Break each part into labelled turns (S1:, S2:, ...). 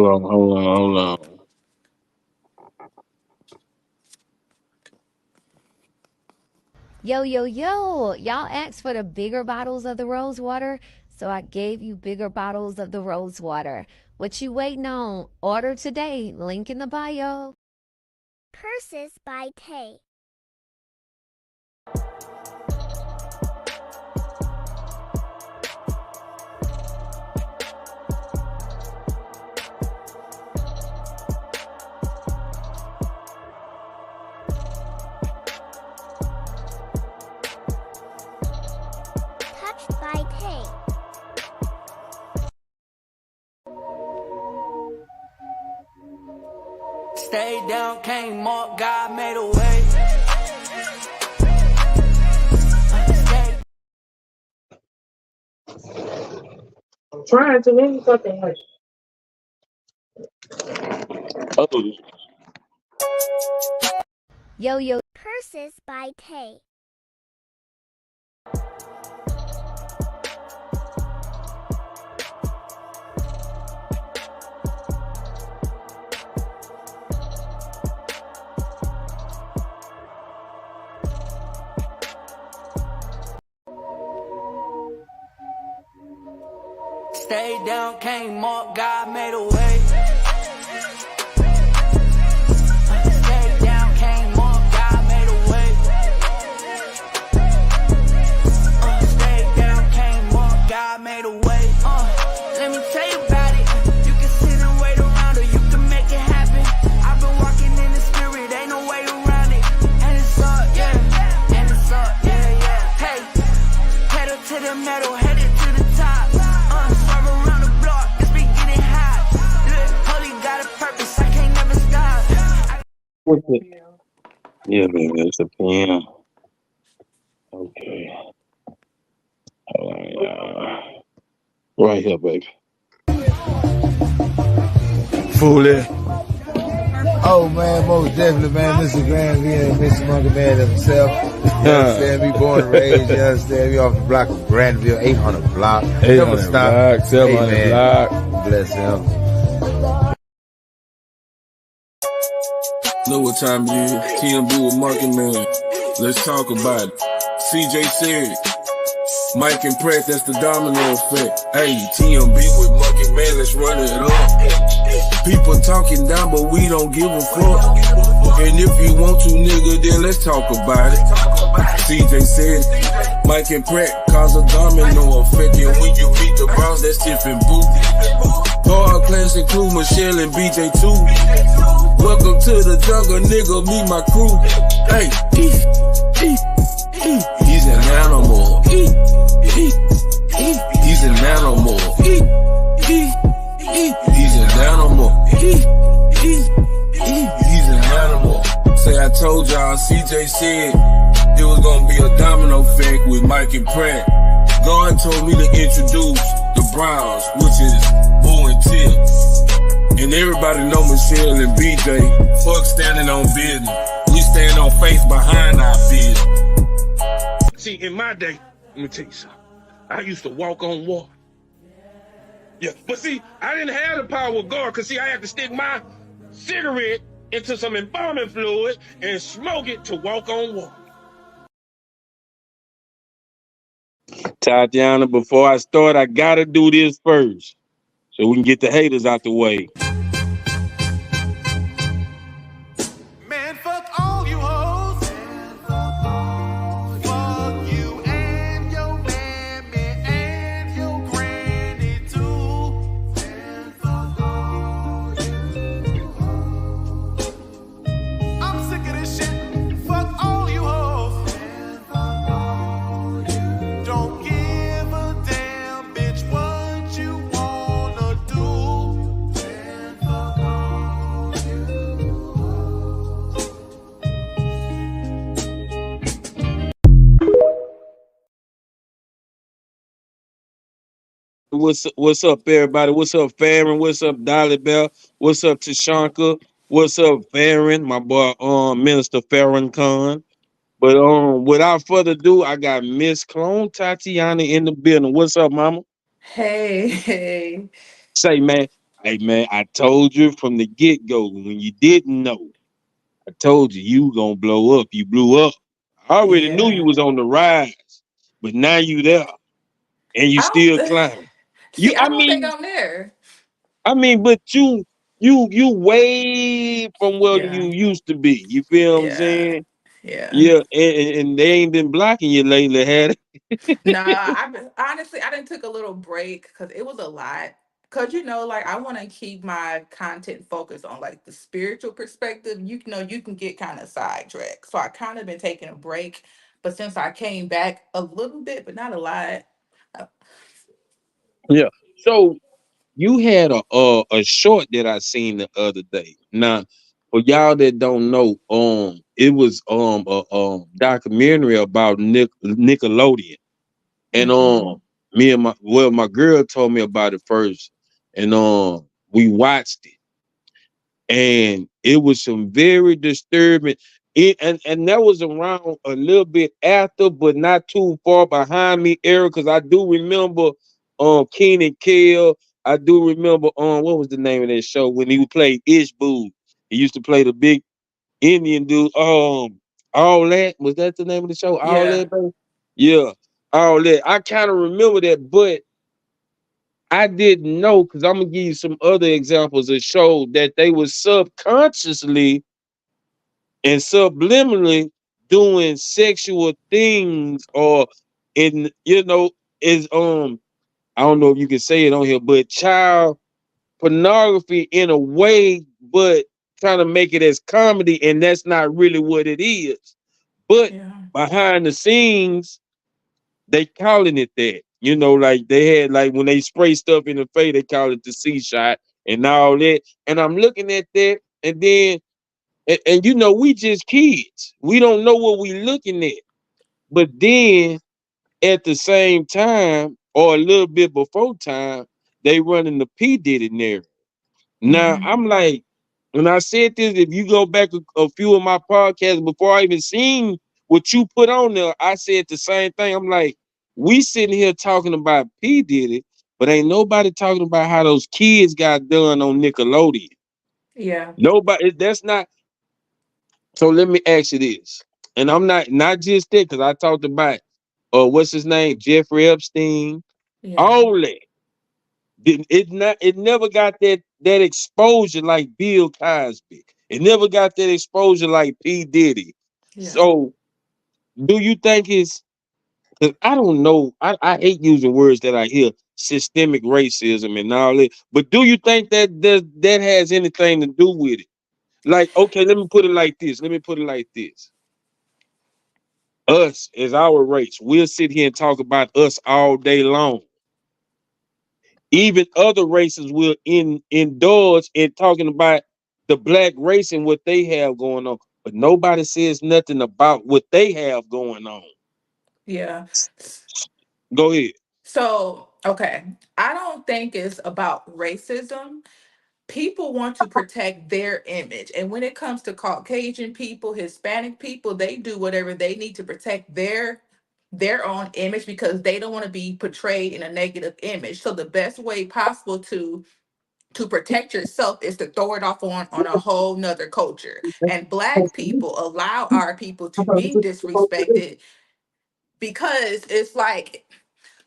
S1: hold on.
S2: Yo, yo, yo. Y'all asked for the bigger bottles of the rose water, so I gave you bigger bottles of the rose water. What you waiting on? Order today. Link in the bio.
S3: Purses by Tay. Touched by Tay.
S4: Stay down, came up, God made a way.
S5: I'm trying to win something like
S1: Oh,
S2: Yo, yo.
S3: Purses by Tay.
S4: Stay down, came up, God made a way. Stay down, came up, God made a way. Stay down, came up, God made a way. Let me tell you about it. You can sit and wait around or you can make it happen. I've been walking in the spirit, ain't no way around it. And it's up, yeah. And it's up, yeah. Hey, pedal to the metal, headed to the top. Serve around the block, it's been getting hot. Look, holy got a purpose, I can't never stop.
S1: what's it? Yeah, baby, it's a pen. Okay. Hold on, y'all. Right here, baby.
S6: Fooling. Oh man, most definitely, man. Mr. Grand here, Mr. Monkey Man himself. You understand me? Born and raised, you understand me? Off the block of Granville, 800 block.
S7: 800 block, 700 block.
S6: Bless him.
S7: Know what time it is? TMB with Mark and Man. Let's talk about it. CJ said, Mike and Pratt, that's the domino effect. Hey, TMB with Mark and Man, let's run it up. People talking down, but we don't give a fuck. And if you want to, nigga, then let's talk about it. CJ said, Mike and Pratt cause a domino effect. And when you beat the Browns, that's Tiff and Boo. Hard class include Michelle and BJ too. Welcome to the jungle, nigga, meet my crew. Hey, he's an animal. He's an animal. He's an animal. He's an animal. Say I told y'all, CJ said it was gonna be a domino effect with Mike and Pratt. God told me to introduce the Browns, which is Boo and Tiff. And everybody know Michelle and BJ. Fuck standing on business. We stand on faith behind our business.
S8: See, in my day, let me tell you something. I used to walk on water. Yeah, but see, I didn't have the power of God, because see, I had to stick my cigarette into some embalming fluid and smoke it to walk on water.
S1: Tatiana, before I start, I gotta do this first, so we can get the haters out the way.
S9: Man, fuck all you hoes. Fuck you and your mammy and your granny too. I'm sick of this shit. Fuck all you hoes. Don't give a damn, bitch, what you wanna do.
S1: What's up, everybody? What's up, Farron? What's up, Dolly Bell? What's up, Tashanka? What's up, Farron? My boy, Minister Farron Khan. But without further ado, I got Miss Clone Tatiana in the building. What's up, mama?
S10: Hey.
S1: Say, man, Hey man, I told you from the get go when you didn't know. I told you you gonna blow up. You blew up. I already knew you
S10: Yeah.
S1: was on the rise, but now you there and you
S10: I
S1: still
S10: don't
S1: climbing. You,
S10: see. I don't think I'm there.
S1: but you way from where
S10: Yeah.
S1: you used to be. You feel what I'm
S10: Yeah.
S1: saying?
S10: Yeah.
S1: Yeah, and they ain't been blocking you lately, had
S10: Nah,
S1: it?
S10: I've been, honestly, I didn't took a little break because it was a lot. Cause like I want to keep my content focused on like the spiritual perspective. You can get kind of sidetracked. So I kind of been taking a break, but since I came back a little bit, but not a lot. uh,
S1: Yeah. So you had a short that I seen the other day. Now, for y'all that don't know, it was a documentary about Nickelodeon, and
S10: mhm.
S1: me and my girl told me about it first, and we watched it, and it was some very disturbing. And that was around a little bit after, but not too far behind me, Eric, because I do remember Keenan Kel. I do remember what was the name of that show when he played Ishboo. He used to play the big Indian dude. All that was that the name of the show? All
S10: Yeah.
S1: that, baby? Yeah, all that. I kind of remember that, but I didn't know because I'm gonna give you some other examples that show that they were subconsciously and subliminally doing sexual things or in is I don't know if you can say it on here, but child pornography in a way, but trying to make it as comedy, and that's not really what it is. But
S10: Yeah.
S1: behind the scenes, they calling it that. Like they had like when they spray stuff in the face, they call it the C shot and all that. And I'm looking at that, and then and we just kids. We don't know what we looking at. But then at the same time, or a little bit before time, they running the P Diddy narrative. Now
S10: Mhm.
S1: I'm like, when I said this, if you go back a few of my podcasts before I even seen what you put on there, I said the same thing. I'm like, we sitting here talking about P Diddy, but ain't nobody talking about how those kids got done on Nickelodeon.
S10: Yeah.
S1: Nobody. That's not. So let me ask you this, and I'm not just that because I talked about what's his name, Jeffrey Epstein,
S10: Yeah.
S1: all that. It never got that exposure like Bill Cosby. It never got that exposure like P. Diddy.
S10: Yeah.
S1: So do you think it's 'cause I don't know. I hate using words that I hear systemic racism and all that, but do you think that has anything to do with it? Like, okay, let me put it like this. Let me put it like this. Us as our race, we'll sit here and talk about us all day long. Even other races will indulge in talking about the black race and what they have going on, but nobody says nothing about what they have going on.
S10: Yeah.
S1: Go ahead.
S10: So, okay, I don't think it's about racism. People want to protect their image. And when it comes to Caucasian people, Hispanic people, they do whatever they need to protect their own image because they don't want to be portrayed in a negative image. So the best way possible to protect yourself is to throw it off on a whole nother culture. And black people allow our people to be disrespected because it's like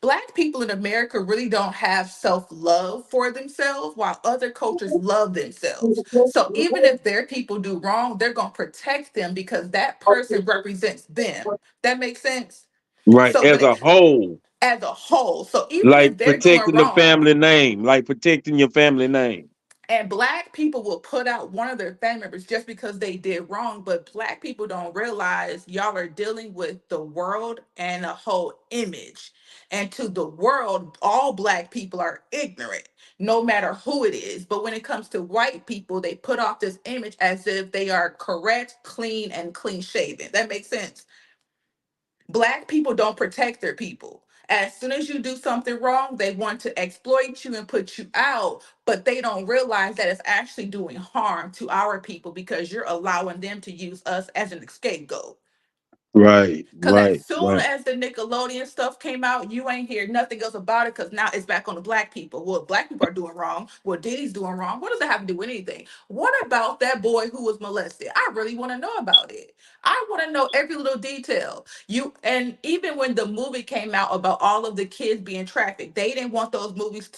S10: Black people in America really don't have self-love for themselves while other cultures love themselves. So even if their people do wrong, they're going to protect them because that person represents them. That makes sense?
S1: Right,
S10: So
S1: as
S10: but
S1: a whole,
S10: as a whole, so even
S1: like
S10: if they're doing
S1: protecting the
S10: wrong,
S1: family name, like protecting your family name.
S10: and black people will put out one of their family members just because they did wrong, but black people don't realize y'all are dealing with the world and a whole image. And to the world, all black people are ignorant, no matter who it is. But when it comes to white people, they put off this image as if they are correct, clean, and clean shaven. That makes sense. Black people don't protect their people. As soon as you do something wrong, they want to exploit you and put you out, but they don't realize that it's actually doing harm to our people because you're allowing them to use us as an scapegoat.
S1: Right,
S10: Cause as
S1: right,
S10: soon
S1: right,
S10: as the Nickelodeon stuff came out, you ain't hear nothing else about it. Cause now it's back on the black people. What black people are doing wrong, what Diddy's doing wrong. What does that have to do with anything? What about that boy who was molested? I really want to know about it. I want to know every little detail. You and even when the movie came out about all of the kids being trafficked, they didn't want those movies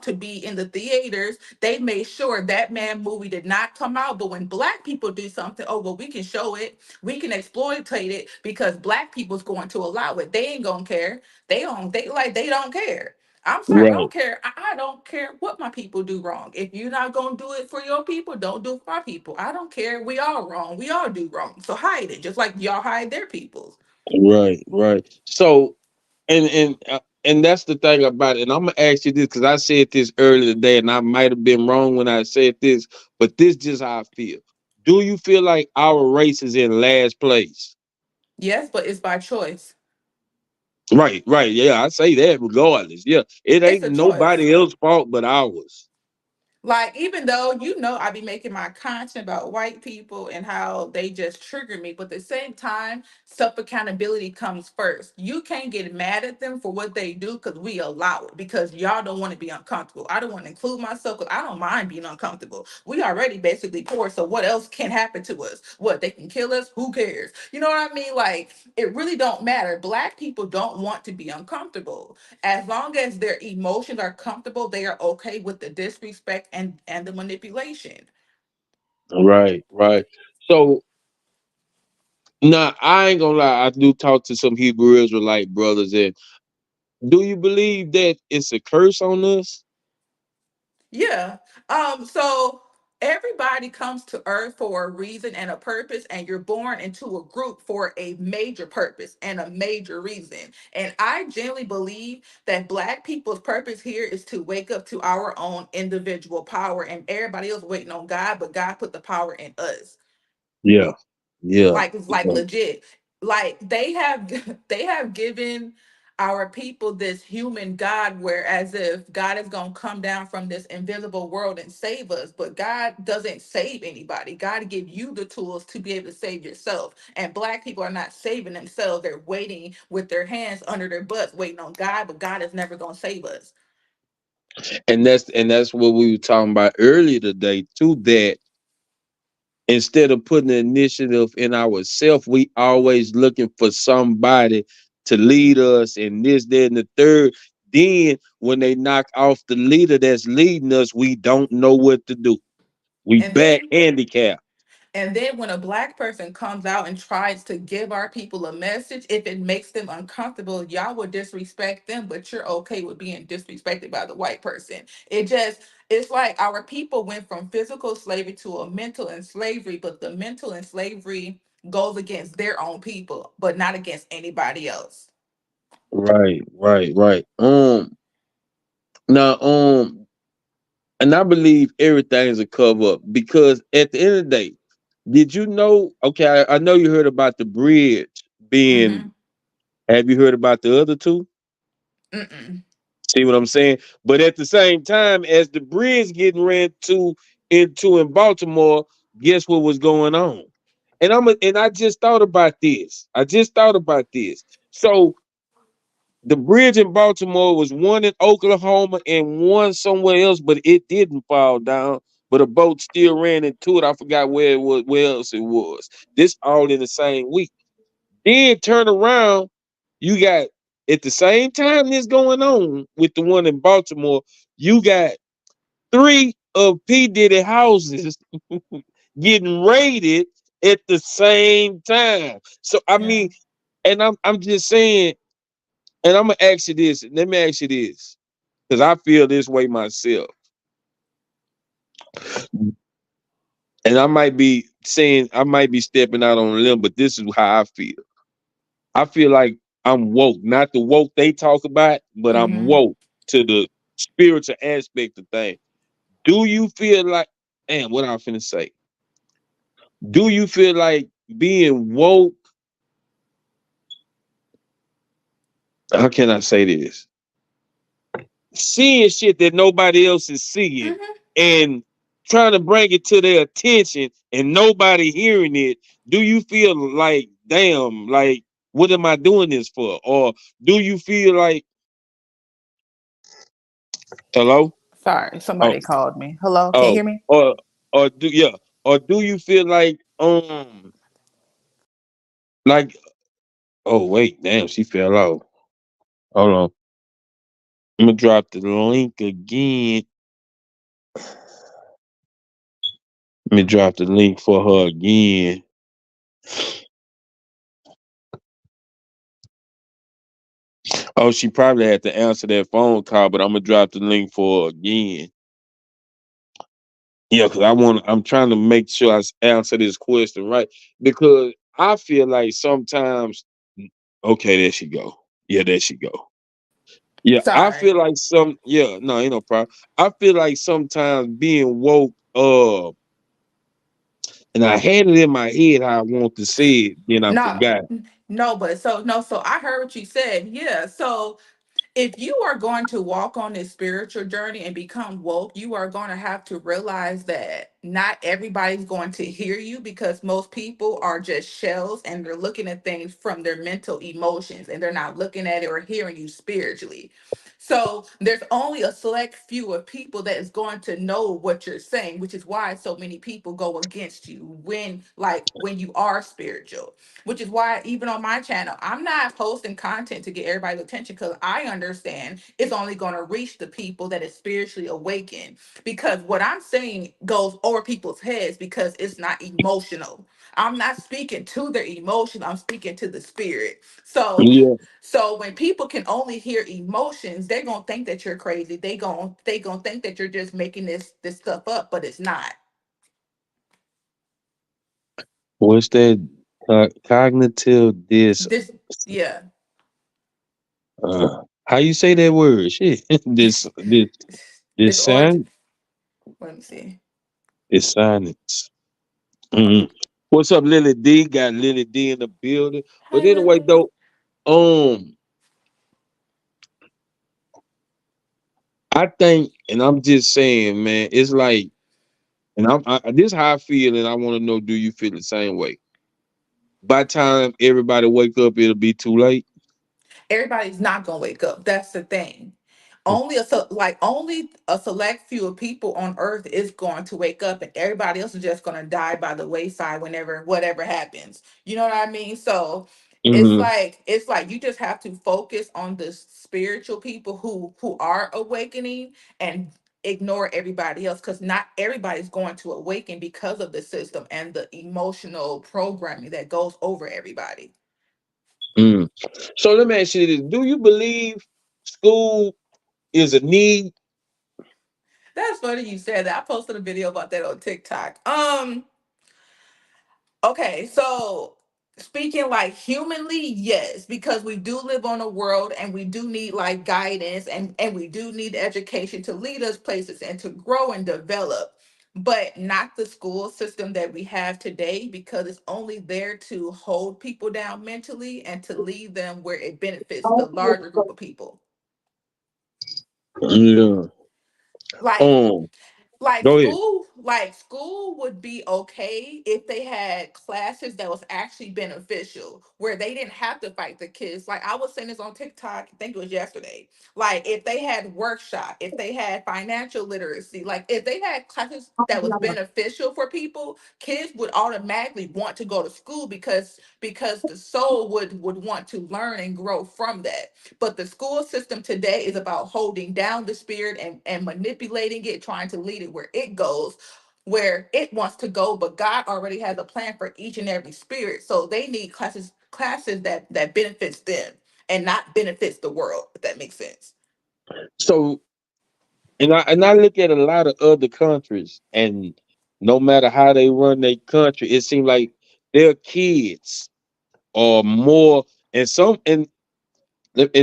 S10: to be in the theaters. They made sure that man movie did not come out. But when black people do something, oh well, we can show it, we can exploitate it because black people's going to allow it. They ain't gonna care. They don't care. I'm sorry, I
S1: right,
S10: don't care. I don't care what my people do wrong. If you're not gonna do it for your people, don't do it for our people. I don't care. We all wrong. We all do wrong. So hide it, just like y'all hide their peoples.
S1: right, right. So, and that's the thing about it. And I'm gonna ask you this because I said this earlier today, and I might have been wrong when I said this, but this just how I feel. Do you feel like our race is in last place?
S10: Yes, but it's by choice.
S1: Right, right. Yeah, I say that regardless. Yeah, it
S10: It's
S1: ain't
S10: a choice.
S1: nobody else's fault but ours.
S10: Like, even though I be making my content about white people and how they just trigger me, but at the same time, self accountability comes first. You can't get mad at them for what they do because we allow it because y'all don't want to be uncomfortable. I don't want to include myself because I don't mind being uncomfortable. We already basically poor, so what else can happen to us? What, they can kill us? Who cares? You know what I mean? Like, it really don't matter. Black people don't want to be uncomfortable. As long as their emotions are comfortable, they are okay with the disrespect and the manipulation.
S1: Right, right. So now I ain't gonna lie. I do talk to some Hebrew Israelite brothers, and do you believe that it's a curse on us?
S10: Yeah. So everybody comes to earth for a reason and a purpose, and you're born into a group for a major purpose and a major reason. And I genuinely believe that black people's purpose here is to wake up to our own individual power, and everybody else waiting on God, but God put the power in us.
S1: Yeah, yeah,
S10: Like legit, like they have they have given our people this human god, where as if God is going to come down from this invisible world and save us, but God doesn't save anybody. God give you the tools to be able to save yourself, and black people are not saving themselves. They're waiting with their hands under their butts waiting on God, but God is never going to save us.
S1: and that's what we were talking about earlier today too. That instead of putting the initiative in ourselves, we always looking for somebody to lead us and this, that, and the third. Then when they knock off the leader that's leading us, we don't know what to do. We
S10: and
S1: back
S10: then
S1: handicapped.
S10: And then when a black person comes out and tries to give our people a message, if it makes them uncomfortable, y'all would disrespect them, but you're okay with being disrespected by the white person. It's like our people went from physical slavery to a mental and slavery, but the mental and slavery goes against their own people, but not against anybody else.
S1: Right, right, right. Now, and I believe everything's a cover up because at the end of the day, did you know? Okay, I know you heard about the bridge being.
S10: Mm-hmm.
S1: Have you heard about the other two?
S10: Mm-mm.
S1: See what I'm saying? But at the same time, as the bridge getting ran to into in Baltimore, guess what was going on? And I just thought about this. I just thought about this. So the bridge in Baltimore was one in Oklahoma and one somewhere else, but it didn't fall down. But a boat still ran into it. I forgot where it was, where else it was. This all in the same week. Then turn around, you got at the same time this going on with the one in Baltimore, you got three of P. Diddy houses getting raided at the same time. So I
S10: Yeah.
S1: mean, and I'm just saying, and I'm gonna ask you this. Let me ask you this, because I feel this way myself, and I might be saying I might be stepping out on a limb, but this is how I feel. I feel like I'm woke, not the woke they talk about, but I'm
S10: Mm-hmm.
S1: woke to the spiritual aspect of things. Do you feel like, man, what I'm finna say? Do you feel like being woke? How can I say this? Seeing shit that nobody else is seeing
S10: Mm-hmm.
S1: and trying to bring it to their attention and nobody hearing it. Do you feel like, damn, like what am I doing this for? Or do you feel like, hello?
S10: Sorry,
S1: Oh,
S10: somebody called me. Hello, can you
S1: oh,
S10: hear me?
S1: or or do you feel like oh wait, damn, she fell off. Hold on. I'm gonna drop the link again. Let me drop the link for her again. Oh, she probably had to answer that phone call, but I'm gonna drop the link for her again. Yeah, because I'm trying to make sure answer this question right because I feel like sometimes. Okay, there she go. Yeah, there she go. Yeah, I
S10: Sorry.
S1: feel like Yeah, no, ain't no problem. I feel like sometimes being woke, and I had it in my head how I want to say it, then I
S10: No,
S1: forgot.
S10: no, but so no, so I heard what you said. Yeah. So if you are going to walk on this spiritual journey and become woke, you are going to have to realize that not everybody's going to hear you because most people are just shells and they're looking at things from their mental emotions and they're not looking at it or hearing you spiritually. So there's only a select few of people that is going to know what you're saying, which is why so many people go against you when you are spiritual, which is why even on my channel, I'm not posting content to get everybody's attention because I understand it's only going to reach the people that is spiritually awakened. Because what I'm saying goes over people's heads because it's not emotional. I'm not speaking to their emotion. I'm speaking to the spirit. So
S1: Yeah.
S10: so when people can only hear emotions, they're gonna think that you're crazy. They gonna think that you're just making this stuff up, but it's not.
S1: What's that? Cognitive
S10: This yeah.
S1: how you say that word? Shit. This
S10: Disorder.
S1: sign
S10: Let me see.
S1: is silence. Mhm. What's up, Lily D? Got Lily D in the building. But
S10: Hi,
S1: anyway,
S10: Lily.
S1: though, um, I think, and I'm just saying, man, it's like, and this how I feel, and I want to know, do you feel the same way? By the time everybody wake up, it'll be too late.
S10: Everybody's not gonna wake up. That's the thing. Only a select few of people on earth is going to wake up and everybody else is just going to die by the wayside whenever whatever happens. You know what I mean? So
S1: Hmm.
S10: it's like you just have to focus on the spiritual people who are awakening and ignore everybody else because not everybody's going to awaken because of the system and the emotional programming that goes over everybody.
S1: Mm. So let me ask you this: do you believe school is a need?
S10: That's funny you said that. I posted a video about that on TikTok. Okay, so speaking like humanly, yes, because we do live on a world and we do need like guidance and we do need education to lead us places and to grow and develop, but not the school system that we have today because it's only there to hold people down mentally and to lead them where it benefits the larger group of people.
S1: Yeah.
S10: Like
S1: Um. Go ahead.
S10: like school would be okay if they had classes that was actually beneficial where they didn't have to fight the kids. Like I was saying this on TikTok, I think it was yesterday. Like if they had workshop, if they had financial literacy, like if they had classes that was beneficial for people, kids would automatically want to go to school because the soul would want to learn and grow from that. But the school system today is about holding down the spirit and manipulating it, trying to lead it where it goes, where it wants to go. But God already has a plan for each and every spirit. So they need classes that benefits them and not benefits the world, if that makes sense.
S1: So, and I look at a lot of other countries, and no matter how they run their country, it seems like their kids are more, and some, and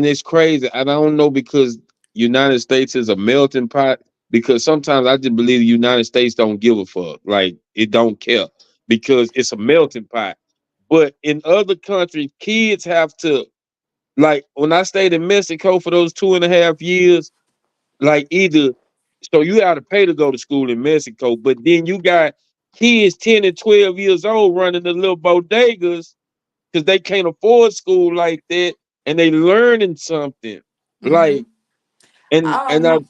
S1: it's crazy. And I don't know because United States is a melting pot. Because sometimes I just believe the United States don't give a fuck, like it don't care, because it's a melting pot. But in other countries, kids have to, like when I stayed in Mexico for those 2.5 years, like either so you got to pay to go to school in Mexico, but then you got kids 10 and 12 years old running the little bodegas because they can't afford school like that, and they learning something.
S10: Mm-hmm.
S1: Like, and I
S10: Um,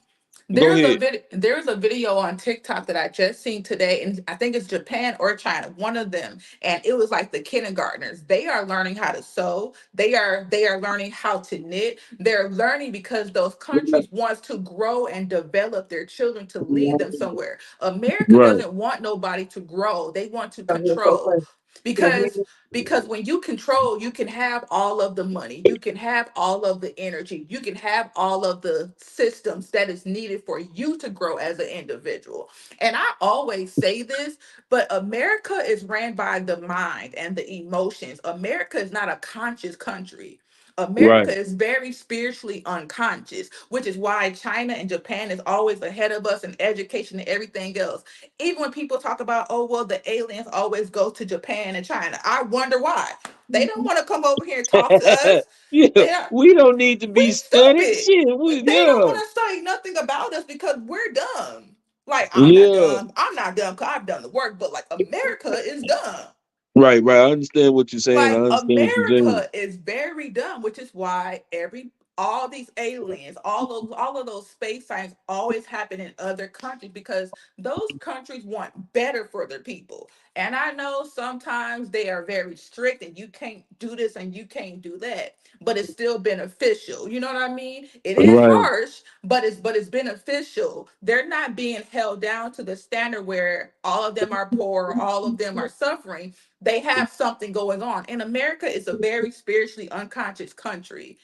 S1: go ahead.
S10: there's a video on TikTok that I just seen today, and I think it's Japan or China, one of them. And it was like the kindergartners. They are learning how to sew. They are learning how to knit. They're learning because those countries wants to grow and develop their children to lead them somewhere. America
S1: Right,
S10: doesn't want nobody to grow. They want to control. Because when you control, you can have all of the money, you can have all of the energy, you can have all of the systems that is needed for you to grow as an individual. And I always say this, but America is ran by the mind and the emotions. America is not a conscious country.
S1: right,
S10: America is very spiritually unconscious, which is why China and Japan is always ahead of us in education and everything else. Even when people talk about, oh, well, the aliens always go to Japan and China, I wonder why. They don't want to come over here and talk to us.
S1: yeah.
S10: They are,
S1: We don't need to
S10: we
S1: be studied.
S10: stupid.
S1: Shit,
S10: They don't
S1: yeah,
S10: want to study nothing about us because we're dumb. Like, I'm not
S1: yeah.
S10: dumb. I'm not dumb because I've done the work, but like America is dumb.
S1: Right, right. I understand what you're saying. I
S10: Like
S1: understand what you're saying.
S10: America is very dumb, which is why every all these aliens, all of those space signs always happen in other countries because those countries want better for their people. And I know sometimes they are very strict and you can't do this and you can't do that, but it's still beneficial. You know what I mean? It is
S1: Right,
S10: harsh, but it's beneficial. They're not being held down to the standard where all of them are poor, all of them are suffering. They have something going on. And America is a very spiritually unconscious country.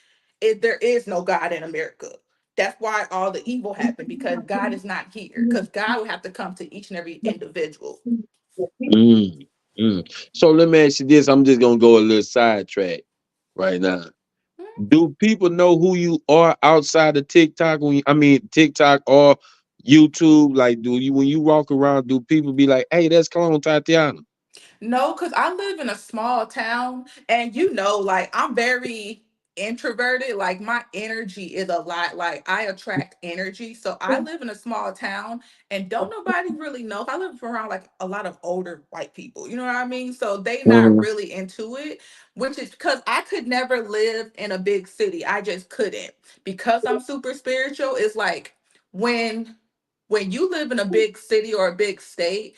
S10: There is no God in America. That's why all the evil happened because God is not here. Because God would have to come to each and every individual.
S1: mm, So let me ask you this. I'm just gonna go a little sidetrack right now. Do people know who you are outside of TikTok? I mean TikTok or YouTube? Like, do you when you walk around, do people be like, "Hey, that's Clone Tatiana"?
S10: No, because I live in a small town and like I'm very introverted. Like my energy is a lot. Like I attract energy. So I live in a small town and don't nobody really know. I live around like a lot of older white people. You know what I mean? So they not
S1: Mhm.
S10: really into it, which is because I could never live in a big city. I just couldn't. Because I'm super spiritual, it's like when you live in a big city or a big state,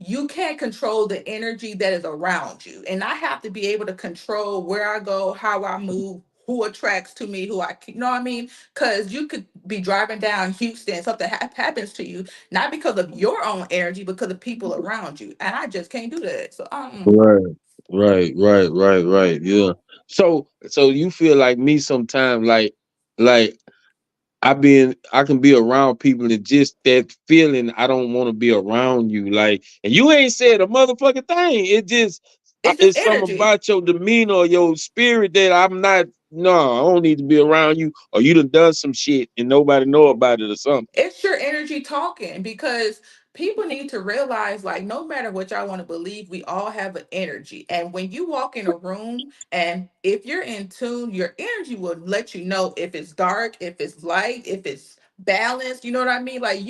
S10: you can't control the energy that is around you. And I have to be able to control where I go, how I move, who attracts to me, you know what I mean? Because you could be driving down Houston, something happens to you, not because of your own energy, because of people around you. And I just can't do that. So,
S1: Right, right. Yeah. So you feel like me sometimes, like I can be around people and just that feeling I don't want to be around you. Like, and you ain't said a motherfucking thing. It just
S10: it's just
S1: it's something
S10: energy.
S1: about your demeanor or your spirit that I'm not. No, I don't need to be around you, or you done some shit and nobody know about it or something.
S10: It's your energy talking because people need to realize like no matter what y'all want to believe, we all have an energy. And when you walk in a room and if you're in tune, your energy will let you know if it's dark, if it's light, if it's balanced. You know what I mean? Like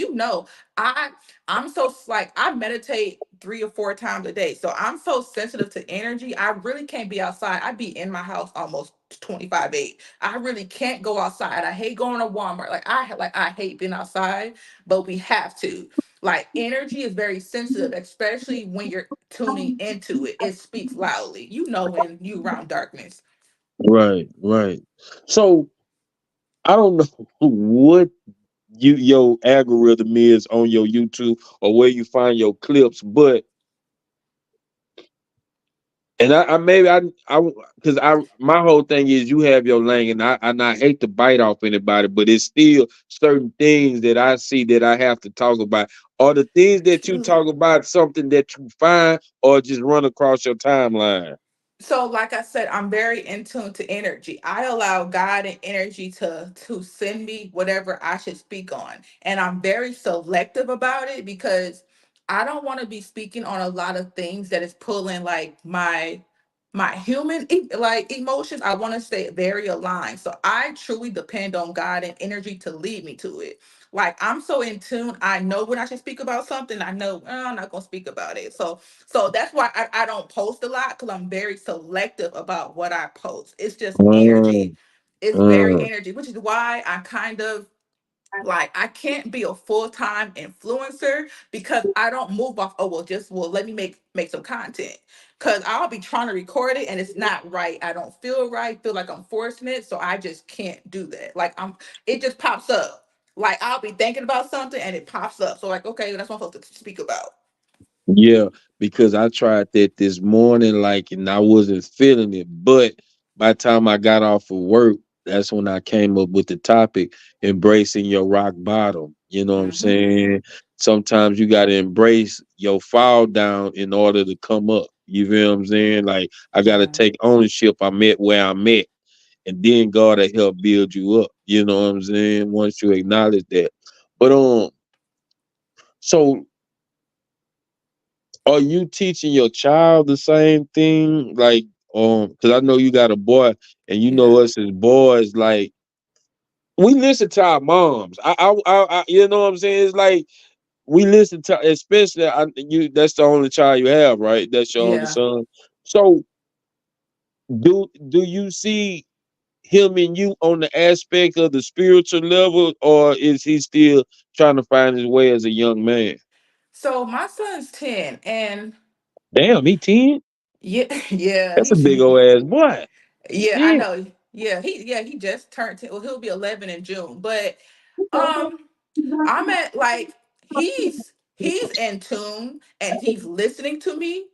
S10: I I'm so like I meditate 3 or 4 times a day. So I'm so sensitive to energy. I really can't be outside. I be in my house almost 25/8. I really can't go outside. I hate going to Walmart. I hate being outside, but we have to. Like energy is very sensitive, especially when you're tuning into it. It speaks loudly. You know when you around darkness.
S1: Right. So I don't know what your algorithm is on your YouTube or where you find your clips, but and I maybe I because I my whole thing is you have your lane and I hate to bite off anybody, but it's still certain things that I see that I have to talk about. Are the things that you talk about something that you find or just run across your timeline?
S10: So, like I said, I'm very in tune to energy. I allow God and energy to send me whatever I should speak on, and I'm very selective about it because I don't want to be speaking on a lot of things that is pulling like my my human like emotions, I want to stay very aligned. So I truly depend on God and energy to lead me to it. Like I'm so in tune, I know when I should speak about something. I know I'm not gonna speak about it. So that's why I don't post a lot because I'm very selective about what I post. It's just energy.
S1: Mm,
S10: It's very
S1: mm.
S10: energy, which is why I kind of like I can't be a full-time influencer because I don't move off, oh well, just well let me make some content. Cause I'll be trying to record it and it's not right. I don't feel right, feel like I'm forcing it. So I just can't do that. Like it just pops up. Like I'll be thinking about something and it pops up. So like, okay, that's what I'm supposed to speak about.
S1: Yeah, because I tried that this morning, like, and I wasn't feeling it. But by the time I got off of work, that's when I came up with the topic, embracing your rock bottom. You know what I'm
S10: Hmm.
S1: saying? Sometimes you got to embrace your fall down in order to come up. You feel what I'm saying? Like, I got to
S10: Yeah.
S1: take ownership. I'm at where I'm at, and then God will help build you up. You know what I'm saying? Once you acknowledge that. But so are you teaching your child the same thing? Like, because I know you got a boy, and you know
S10: Yeah.
S1: us as boys, like we listen to our moms. You know what I'm saying? It's like we listen to, especially you. That's the only child you have, right? That's your only
S10: Yeah.
S1: son. So, do you see him and you on the aspect of the spiritual level, or is he still trying to find his way as a young man?
S10: So my son's 10 and
S1: Damn, he 10?
S10: yeah, yeah,
S1: That's a big old ass boy.
S10: yeah, I
S1: Shit.
S10: know. Yeah, he just turned 10. Well, he'll be 11 in June. But um I'm at like he's in tune and he's listening to me,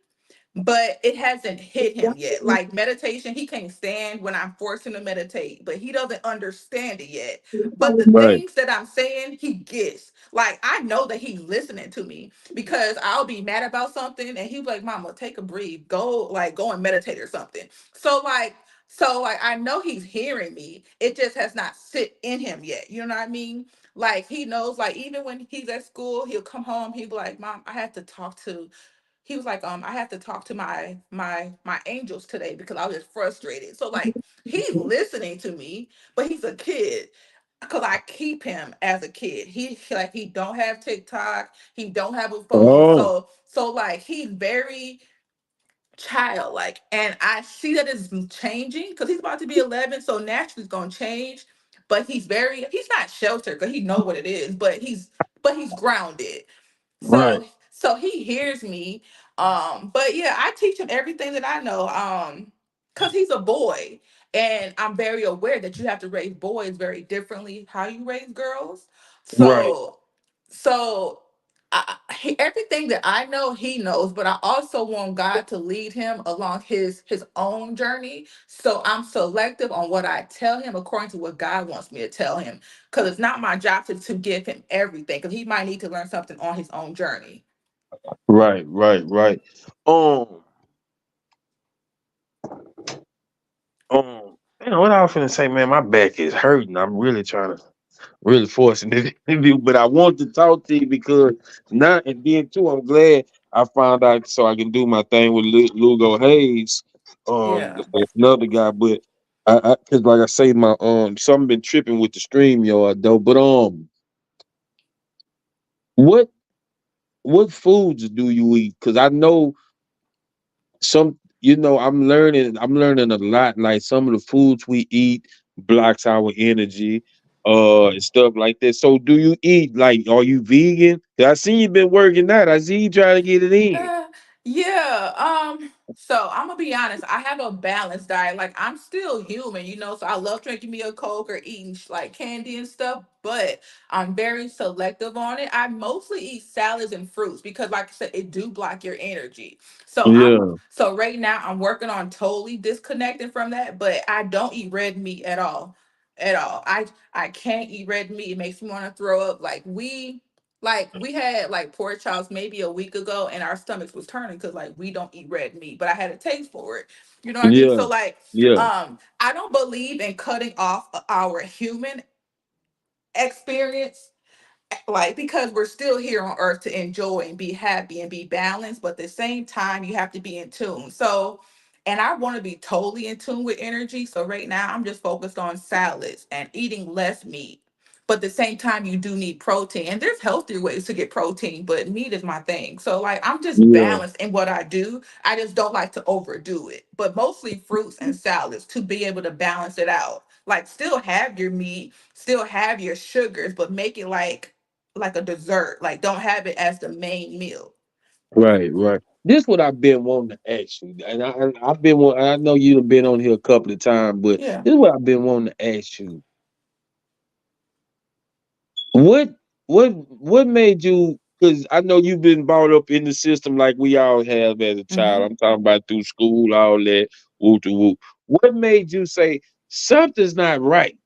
S10: but it hasn't hit him yet. Like meditation, he can't stand when I'm forcing him to meditate, but he doesn't understand it yet. But the
S1: Right.
S10: things that I'm saying, he gets. Like I know that he's listening to me because I'll be mad about something and he'll be like, "Mama, take a breathe, go and meditate or something." So like, so I know he's hearing me. It just has not sit in him yet. You know what I mean? Like he knows. Like even when he's at school, he'll come home. He'll be like, "Mom, I had to talk to." He was like, I have to talk to my angels today because I was just frustrated. So like he's listening to me, but he's a kid because I keep him as a kid. He don't have TikTok, he don't have a phone.
S1: Oh,
S10: So like he's very childlike. And I see that it's changing because he's about to be 11. So naturally it's gonna change. But he's not sheltered because he know what it is, but he's grounded.
S1: right,
S10: So he hears me. But yeah, I teach him everything that I know. Because he's a boy. And I'm very aware that you have to raise boys very differently how you raise girls.
S1: right,
S10: So so everything that I know he knows, but I also want God to lead him along his own journey. So I'm selective on what I tell him according to what God wants me to tell him, because it's not my job to give him everything because he might need to learn something on his own journey.
S1: right. Um, what I was finna say, man, my back is hurting. I'm really trying to, really forcing this interview, but I want to talk to you because now and then too, I'm glad I found out so I can do my thing with Lugo Hayes.
S10: Yeah.
S1: That's another guy, but cause like I say, my something been tripping with the stream yard though. But what what foods do you eat? Cause I know some, I'm learning a lot, like some of the foods we eat blocks our energy and stuff like that. So do you eat, like, are you vegan? 'Cause I see you been working out. I see you trying to get it in.
S10: Uh, yeah. So I'm gonna be honest. I have a balanced diet. Like I'm still human, So I love drinking me a Coke or eating like candy and stuff, but I'm very selective on it. I mostly eat salads and fruits because, like I said, it do block your energy.
S1: Yeah,
S10: So right now I'm working on totally disconnecting from that. But I don't eat red meat at all, at all. I can't eat red meat. It makes me want to throw up. Like we had like pork chops maybe a week ago and our stomachs was turning because like we don't eat red meat, but I had a taste for it. You know what I mean?
S1: yeah,
S10: So like
S1: yeah,
S10: I don't believe in cutting off our human experience, like because we're still here on earth to enjoy and be happy and be balanced, but at the same time you have to be in tune. So And I want to be totally in tune with energy. So right now I'm just focused on salads and eating less meat. But at the same time, you do need protein. And there's healthier ways to get protein, but meat is my thing. So like I'm just
S1: Yeah,
S10: balanced in what I do. I just don't like to overdo it. But mostly fruits and salads to be able to balance it out. Like still have your meat, still have your sugars, but make it like a dessert. Like don't have it as the main meal.
S1: right, right. This what I've been wanting to ask you, and I've been I know you've been on here a couple of times, but
S10: Yeah.
S1: this is what I've been wanting to ask you. What what made you? Because I know you've been brought up in the system like we all have as a child.
S10: Mm-hmm.
S1: I'm talking about through school, all that, woo to woo. What made you say something's not right?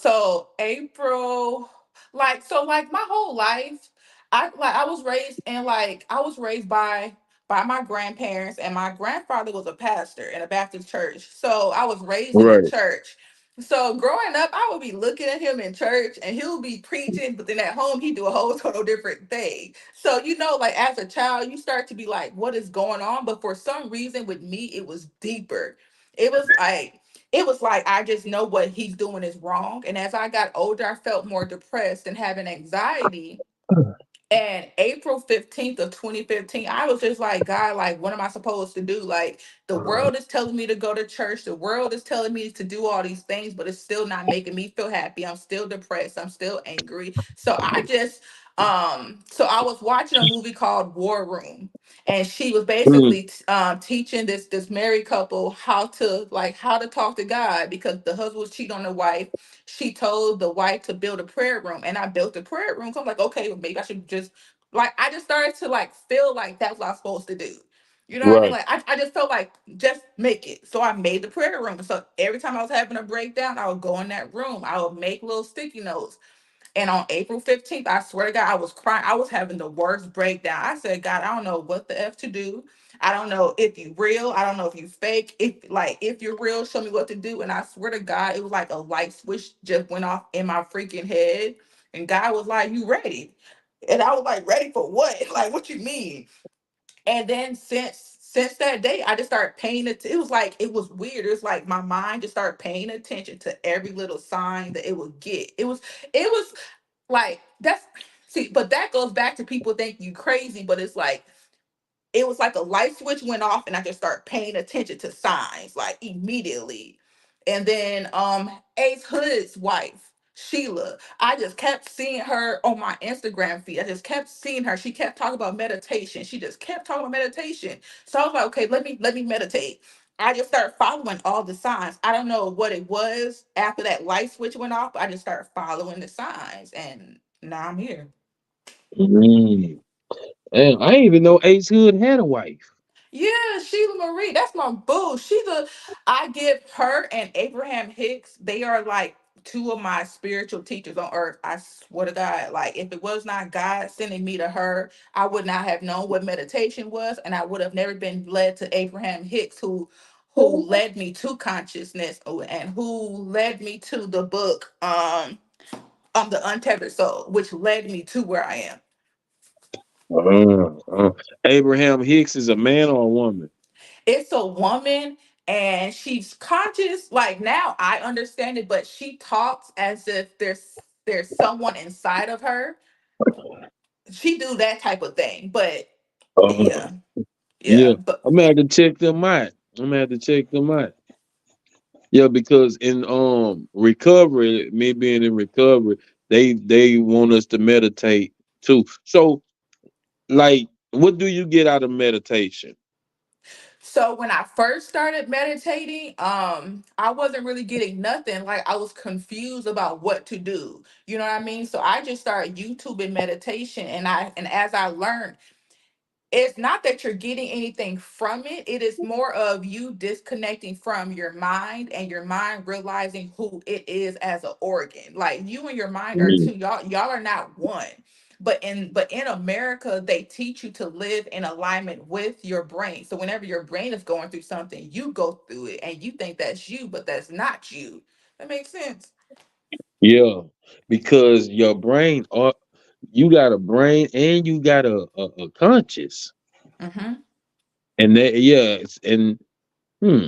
S10: So April, like my whole life, I was raised in I was raised by my grandparents, and my grandfather was a pastor in a Baptist church. So I was raised in a
S1: Right,
S10: church. So growing up, I would be looking at him in church and he'll be preaching, but then at home he do a whole total different thing. So like as a child, you start to be like, what is going on? But for some reason with me, it was deeper. It was like I just know what he's doing is wrong. And as I got older, I felt more depressed and having anxiety. And April 15th of 2015, I was just like, God, like, what am I supposed to do? Like, the world is telling me to go to church. The world is telling me to do all these things, but it's still not making me feel happy. I'm still depressed. I'm still angry. So I was watching a movie called War Room, and she was
S1: mm,
S10: basically teaching this married couple how to talk to God because the husband was cheating on the wife. She told the wife to build a prayer room, and I built a prayer room. So I'm like, okay, well, maybe I should just I just started to feel like that's what I'm supposed to do. You know what I mean?
S1: right.
S10: Like I just felt like just make it. So I made the prayer room. So every time I was having a breakdown, I would go in that room. I would make little sticky notes. And on April 15th, I swear to God, I was crying. I was having the worst breakdown. I said, God, I don't know what the F to do. I don't know if you real. I don't know if you fake. If you're real, show me what to do. And I swear to God, it was like a light switch just went off in my freaking head. And God was like, you ready? And I was like, ready for what? Like, what you mean? And then since that day, I just started paying it. It was like it was weird. It was like my mind just started paying attention to every little sign that it would get. It was like that's see, but that goes back to people think you crazy, but it's like it was like a light switch went off and I just started paying attention to signs like immediately. And then Ace Hood's wife, Sheila, I just kept seeing her on my Instagram feed. I just kept seeing her. She kept talking about meditation. She just kept talking about meditation. So I was like, okay, let me meditate. I just started following all the signs. I don't know what it was after that light switch went off, but I just started following the signs and now I'm here.
S1: Mm. And I didn't even know Ace Hood had a wife.
S10: Yeah, Sheila Marie, that's my boo. I give her and Abraham Hicks, they are like two of my spiritual teachers on earth. I swear to God, like if it was not God sending me to her, I would not have known what meditation was, and I would have never been led to Abraham Hicks, who led me to consciousness and who led me to the book The Untethered Soul, which led me to where I am.
S1: Abraham Hicks is a man or a woman?
S10: It's a woman and she's conscious. Like now I understand it, but she talks as if there's someone inside of her. She do that type of thing. But
S1: Uh,
S10: yeah, yeah.
S1: yeah,
S10: But
S1: I'm gonna have to check them out. I'm gonna have to check them out. Yeah, because in recovery, me being in recovery, they want us to meditate too. So, like, what do you get out of meditation?
S10: so when I first started meditating, I wasn't really getting nothing. Like I was confused about what to do. You know what I mean? So I just started YouTubing meditation and as I learned, it's not that you're getting anything from it. It is more of you disconnecting from your mind and your mind realizing who it is as an organ. Like you and your mind are
S1: Mm.
S10: two. Y'all are not one. But in America, they teach you to live in alignment with your brain. So whenever your brain is going through something, you go through it and you think that's you, but that's not you. That makes sense.
S1: Yeah, because your brain, you got a brain and you got a conscious.
S10: Hmm.
S1: And that, yeah, and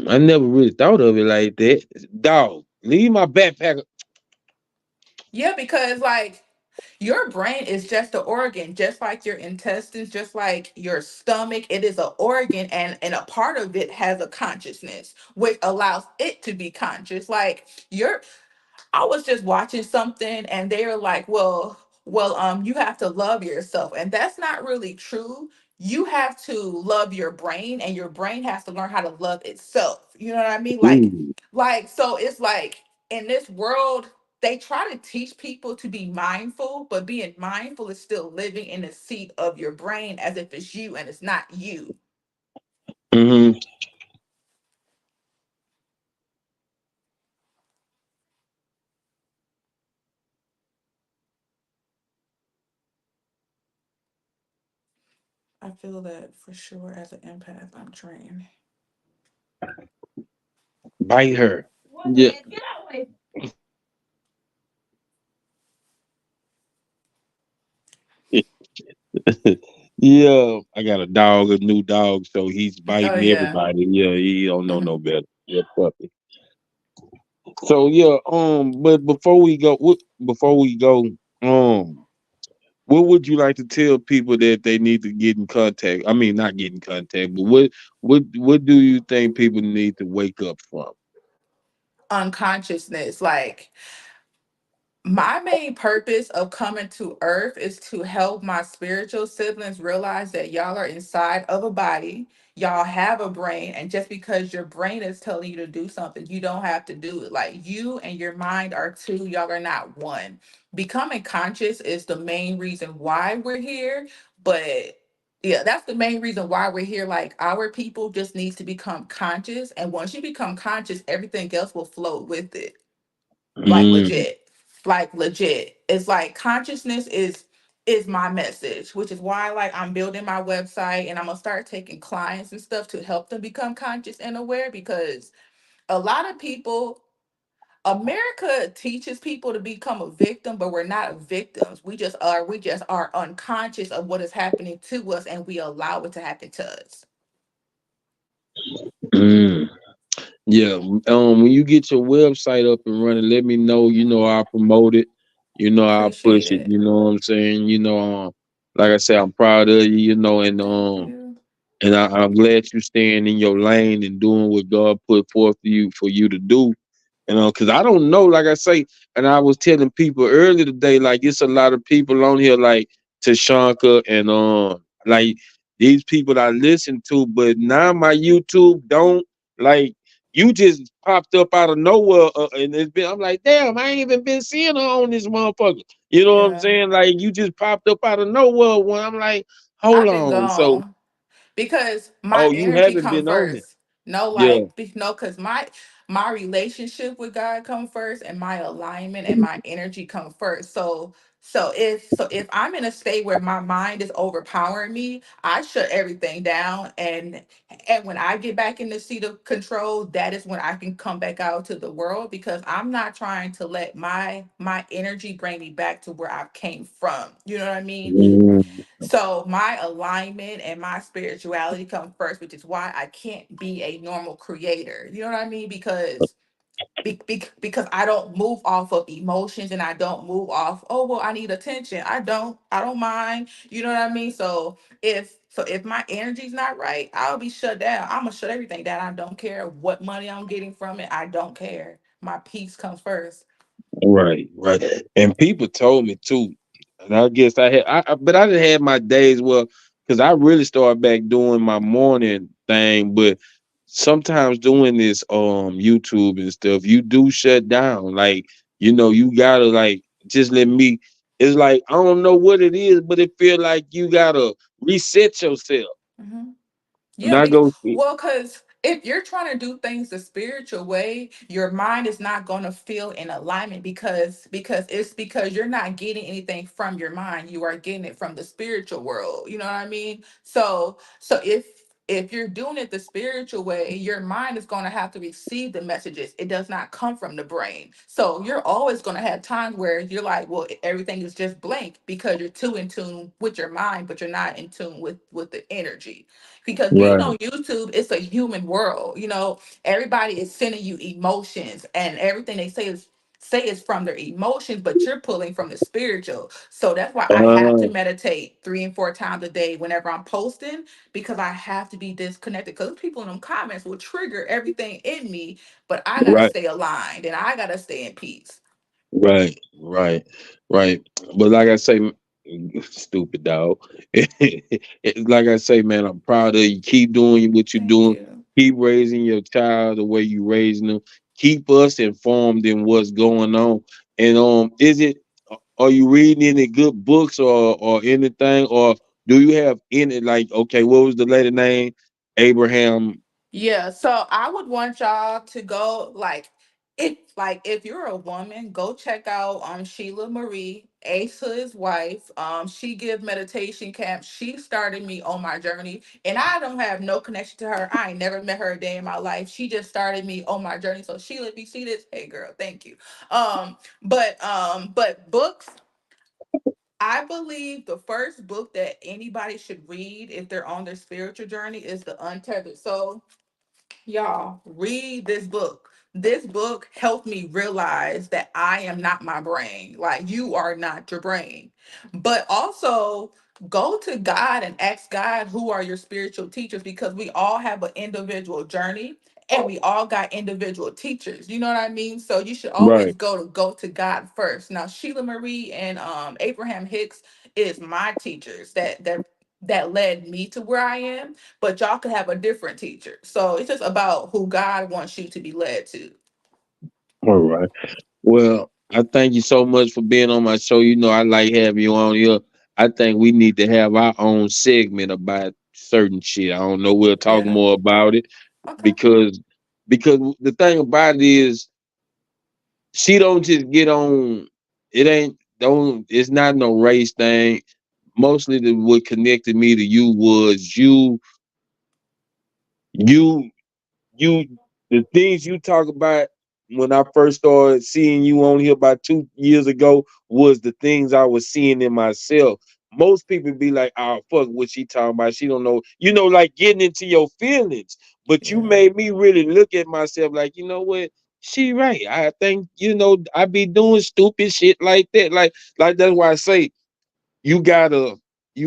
S1: I never really thought of it like that. Dog, leave my backpack.
S10: Yeah, because like your brain is just an organ, just like your intestines, just like your stomach. It is an organ, and a part of it has a consciousness, which allows it to be conscious. Like your I was just watching something and they were like, you have to love yourself. And that's not really true. You have to love your brain and your brain has to learn how to love itself. You know what I mean?
S1: Ooh.
S10: So it's like in this world, they try to teach people to be mindful, but being mindful is still living in the seat of your brain as if it's you and it's not you.
S1: Mm-hmm.
S10: I feel that for sure as an empath, I'm trained.
S1: Bite her. Yeah. Yeah. I got a dog, a new dog, so he's
S10: Oh
S1: biting
S10: yeah.
S1: everybody. Yeah, he don't know no
S10: Mhm.
S1: better. Yeah, puppy. So yeah, but before we go, um, what would you like to tell people that they need to get in contact? I mean, not get in contact, but what do you think people need to wake up from?
S10: Unconsciousness. Like my main purpose of coming to earth is to help my spiritual siblings realize that y'all are inside of a body. Y'all have a brain, and just because your brain is telling you to do something, you don't have to do it. Like you and your mind are two, y'all are not one. Becoming conscious is the main reason why we're here, but yeah, that's the main reason why we're here. Like our people just needs to become conscious, and once you become conscious, everything else will flow with it. Like
S1: Mm,
S10: legit, like legit. It's like consciousness is my message, which is why like I'm building my website and I'm gonna start taking clients and stuff to help them become conscious and aware, because a lot of people, America teaches people to become a victim, but we're not victims. We just are unconscious of what is happening to us and we allow it to happen to us.
S1: mm. Yeah, when you get your website up and running, let me know. You know, I'll promote it. You know, I'll
S10: Appreciate
S1: push it.
S10: it.
S1: You know what I'm saying? You know, like I said, I'm proud of you. You know,
S10: Thank you.
S1: and I'm glad you staying in your lane and doing what God put forth for you to do. You know, because I don't know, like I say, and I was telling people earlier today, like it's a lot of people on here like Tashanka and like these people that I listen to, but now my YouTube don't like you just popped up out of nowhere, and it's been I'm like, damn, I ain't even been seeing her on this motherfucker. You know what I'm
S10: Yeah.
S1: saying? Like you just popped up out of nowhere when I'm like, hold
S10: I've been
S1: on. So,
S10: gone. Because my
S1: oh, you
S10: energy
S1: haven't
S10: come
S1: been on it.
S10: first. No,
S1: Yeah.
S10: like no, because my relationship with God come first, and my alignment and my energy come first. So if I'm in a state where my mind is overpowering me, I shut everything down, and when I get back in the seat of control, that is when I can come back out to the world, because I'm not trying to let my energy bring me back to where I came from. You know what I mean?
S1: Mm,
S10: So my alignment and my spirituality come first, which is why I can't be a normal creator. You know what I mean? Because I don't move off of emotions, and I don't move off, oh well, I need attention. I don't mind. You know what I mean? So if my energy's not right, I'll be shut down. I'm gonna shut everything down. I don't care what money I'm getting from it. I don't care. My peace comes first.
S1: right, right. And people told me too, and I guess but I didn't have my days well because I really started back doing my morning thing. But sometimes doing this YouTube and stuff, you do shut down. Like you gotta like just let me. It's like I don't know what it is, but it feel like you gotta reset yourself.
S10: Mhm. Yeah,
S1: Not go.
S10: because if you're trying to do things the spiritual way, your mind is not going to feel in alignment, because you're not getting anything from your mind. You are getting it from the spiritual world. You know what I mean? So if if you're doing it the spiritual way, your mind is going to have to receive the messages. It does not come from the brain. So you're always going to have times where you're like, well, everything is just blank because you're too in tune with your mind, but you're not in tune with the energy. Because being
S1: Right.
S10: on YouTube, it's a human world. Everybody is sending you emotions, and everything they say is from their emotions, but you're pulling from the spiritual. So that's why I have to
S1: Uh,
S10: meditate 3 and 4 times a day whenever I'm posting, because I have to be disconnected. Because people in them comments will trigger everything in me, but I gotta
S1: right.
S10: stay aligned and I gotta stay in peace.
S1: Right. Right. Right. But like I say, stupid dog. Like I say, man, I'm proud of you. Keep doing what you're
S10: Thank
S1: doing.
S10: you.
S1: Keep raising your child the way you raising them. Keep us informed in what's going on. And is it? Are you reading any good books or anything? Or do you have any like? Okay, what was the lady name? Abraham.
S10: Yeah, so I would want y'all to go, if you're a woman, go check out Sheila Marie, Asa his wife. She give meditation camps. She started me on my journey, and I don't have no connection to her. I ain't never met her a day in my life. She just started me on my journey. So Sheila, if you see this, hey girl, thank you. But books, I believe the first book that anybody should read if they're on their spiritual journey is The Untethered Soul. Y'all, read this book. This book helped me realize that I am not my brain. Like, you are not your brain. But also, go to God and ask God who are your spiritual teachers, because we all have an individual journey and we all got individual teachers. You know what I mean? So you should always
S1: Right.
S10: go to God first. Now, Sheila Marie and Abraham Hicks is my teachers that led me to where I am, but y'all could have a different teacher. So it's just about who God wants you to be led to.
S1: All right. Well, I thank you so much for being on my show. You know, I like having you on here. I think we need to have our own segment about certain shit. I don't know. We'll talk
S10: Yeah.
S1: more about it
S10: Okay.
S1: because the thing about it is she don't just get on. It ain't don't. It's not no race thing. Mostly, what connected me to you was you you the things you talk about when I first started seeing you on here about 2 years ago was the things I was seeing in myself. Most people be like, "Oh fuck, what she talking about? She don't know." Like getting into your feelings. But you
S10: Yeah.
S1: made me really look at myself like, you know what? She right. I think I be doing stupid shit like that. Like that's why I say you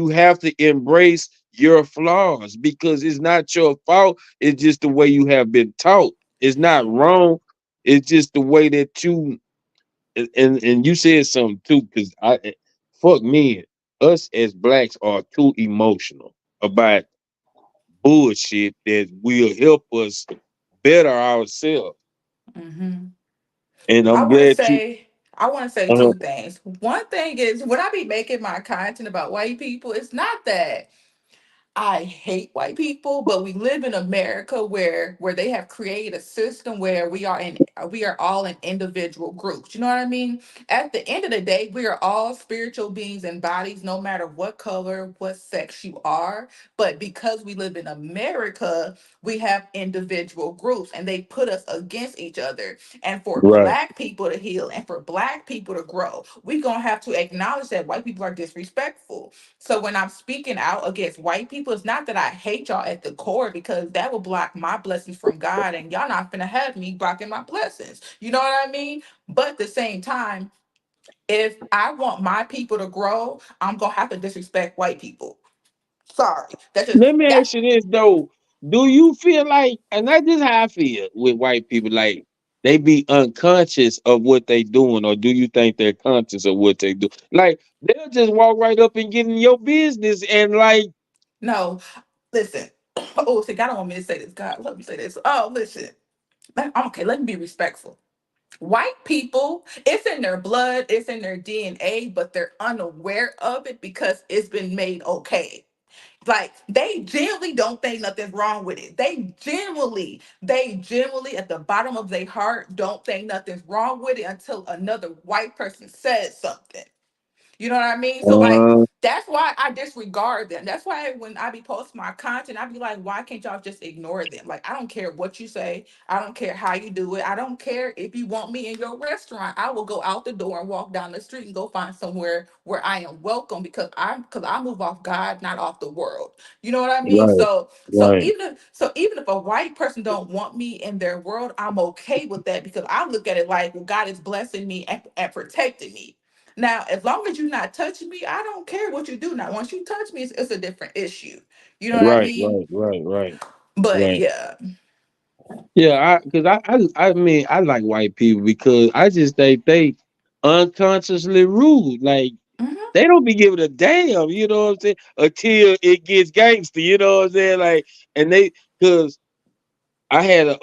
S1: have to embrace your flaws because it's not your fault. It's just the way you have been taught. It's not wrong. It's just the way that you and you said something too, because I fuck me. Us as blacks are too emotional about bullshit that will help us better ourselves.
S10: hmm
S1: And
S10: I
S1: I'm
S10: want to
S1: glad you
S10: say, I want to say
S1: uh,
S10: two things. One thing is, when I be making my content about white people, it's not that I hate white people, but we live in America where they have created a system where we are all in individual groups. You know what I mean? At the end of the day, we are all spiritual beings and bodies, no matter what color, what sex you are. But because we live in America, we have individual groups and they put us against each other. And for
S1: right.
S10: black people to heal and for black people to grow, we're gonna have to acknowledge that white people are disrespectful. So when I'm speaking out against white people, it's not that I hate y'all at the core, because that will block my blessings from God, and y'all not gonna have me blocking my blessings. You know what I mean? But at the same time, if I want my people to grow, I'm gonna have to disrespect white people. Sorry. That's just
S1: Let me
S10: that.
S1: ask you this though. Do you feel like, and that's just how I feel with white people, like they be unconscious of what they doing, or do you think they're conscious of what they do? Like they'll just walk right up and get in your business and like,
S10: No, listen. Oh, see, God don't want me to say this. God, let me say this. Oh, listen. Okay, let me be respectful. White people, it's in their blood, it's in their DNA, but they're unaware of it because it's been made okay. Like, they genuinely don't think nothing's wrong with it. They genuinely at the bottom of their heart don't think nothing's wrong with it until another white person says something. You know what I mean? So like
S1: Uh,
S10: that's why I disregard them. That's why when I be posting my content, I be like, why can't y'all just ignore them? Like I don't care what you say. I don't care how you do it. I don't care if you want me in your restaurant. I will go out the door and walk down the street and go find somewhere where I am welcome because I move off God, not off the world. You know what I mean?
S1: right,
S10: So
S1: right,
S10: even if a white person don't want me in their world, I'm okay with that because I look at it like, well, God is blessing me and protecting me. Now, as long as you're not touching me, I don't care what you do. Now, once you touch me, it's a different issue. You know what I
S1: right,
S10: mean?
S1: right, right, right,
S10: But
S1: right.
S10: yeah.
S1: Yeah, because I mean I like white people because I just think they unconsciously rude. Like
S10: Mhm.
S1: they don't be giving a damn, you know what I'm saying? Until it gets gangster, you know what I'm saying? Like, and they because I had a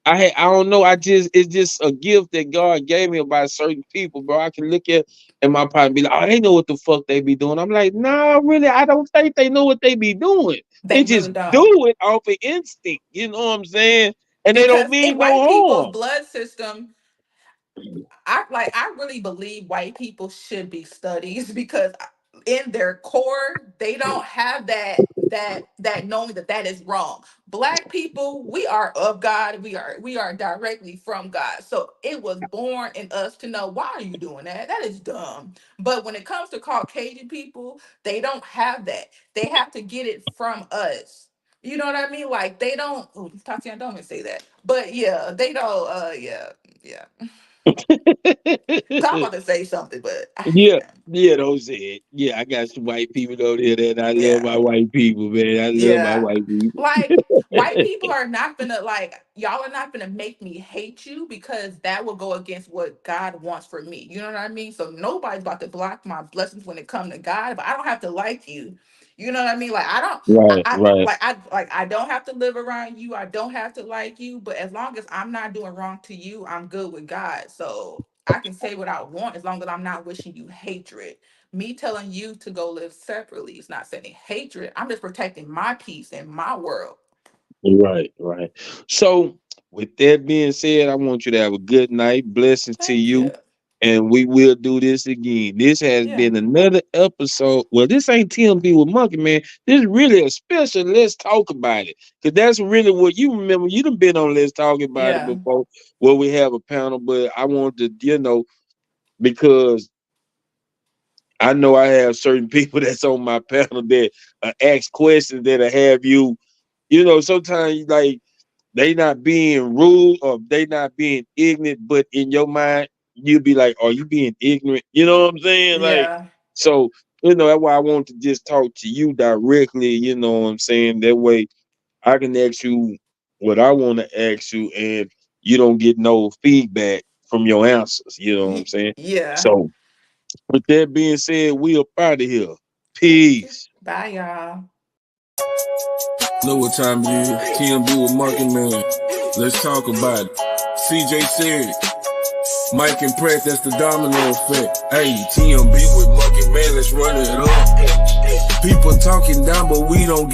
S1: I don't know. I just it's just a gift that God gave me about certain people, bro. I can look at and my partner be like, oh, they know what the fuck they be doing. I'm like, nah, really, I don't think they know what they be doing.
S10: They
S1: They just
S10: really don't.
S1: do it off of instinct. You know what I'm saying? And they don't
S10: Because in
S1: mean
S10: white
S1: no
S10: people's
S1: harm.
S10: blood system, I really believe white people should be studies because in their core they don't have that knowing that is wrong. Black people, we are of God. We are directly from God. So it was born in us to know, why are you doing that? That is dumb. But when it comes to Caucasian people, they don't have that. They have to get it from us. You know what I mean? Like they don't. Oh, Tatiana, don't even say that. But yeah, they don't. Yeah, yeah. So I'm about to say something, but
S1: Yeah, yeah, those it. Yeah, I got some white people over there that I love
S10: yeah,
S1: my white people, man. I love my
S10: yeah.
S1: white people.
S10: Like white people are not gonna like y'all are not gonna make me hate you because that will go against what God wants for me. You know what I mean? So nobody's about to block my blessings when it comes to God, but I don't have to like you. You know what I mean? Like I don't
S1: Right, right,
S10: I don't have to live around you. I don't have to like you, but as long as I'm not doing wrong to you, I'm good with God. So I can say what I want as long as I'm not wishing you hatred. Me telling you to go live separately is not sending hatred. I'm just protecting my peace and my world.
S1: right, right. So, with that being said, I want you to have a good night. Blessings to
S10: Thank
S1: you.
S10: you.
S1: And we will do this again. This has
S10: Yeah.
S1: been another episode. Well, this ain't TMB with Monkey Man. This is really a special Let's Talk About It. Because that's really what you remember. You done been on Let's Talk About It
S10: Yeah.
S1: before where we have a panel. But I wanted to, because I know I have certain people that's on my panel that ask questions that have you, sometimes like they not being rude or they not being ignorant, but in your mind, you'll be like, are you being ignorant? You know what I'm saying? Like,
S10: Yeah.
S1: so, that's why I want to just talk to you directly, you know what I'm saying? That way I can ask you what I want to ask you and you don't get no feedback from your answers. You know what I'm saying?
S10: Yeah.
S1: So with that being said, we up out of here.
S10: Thank you.
S1: Peace.
S10: Bye, y'all.
S7: Know what time it is? TMB with Market Man. Let's talk about it. CJ said, Mike and Pratt, that's the domino effect. Hey, TMB with Market Man, let's run it up. People talking down, but we don't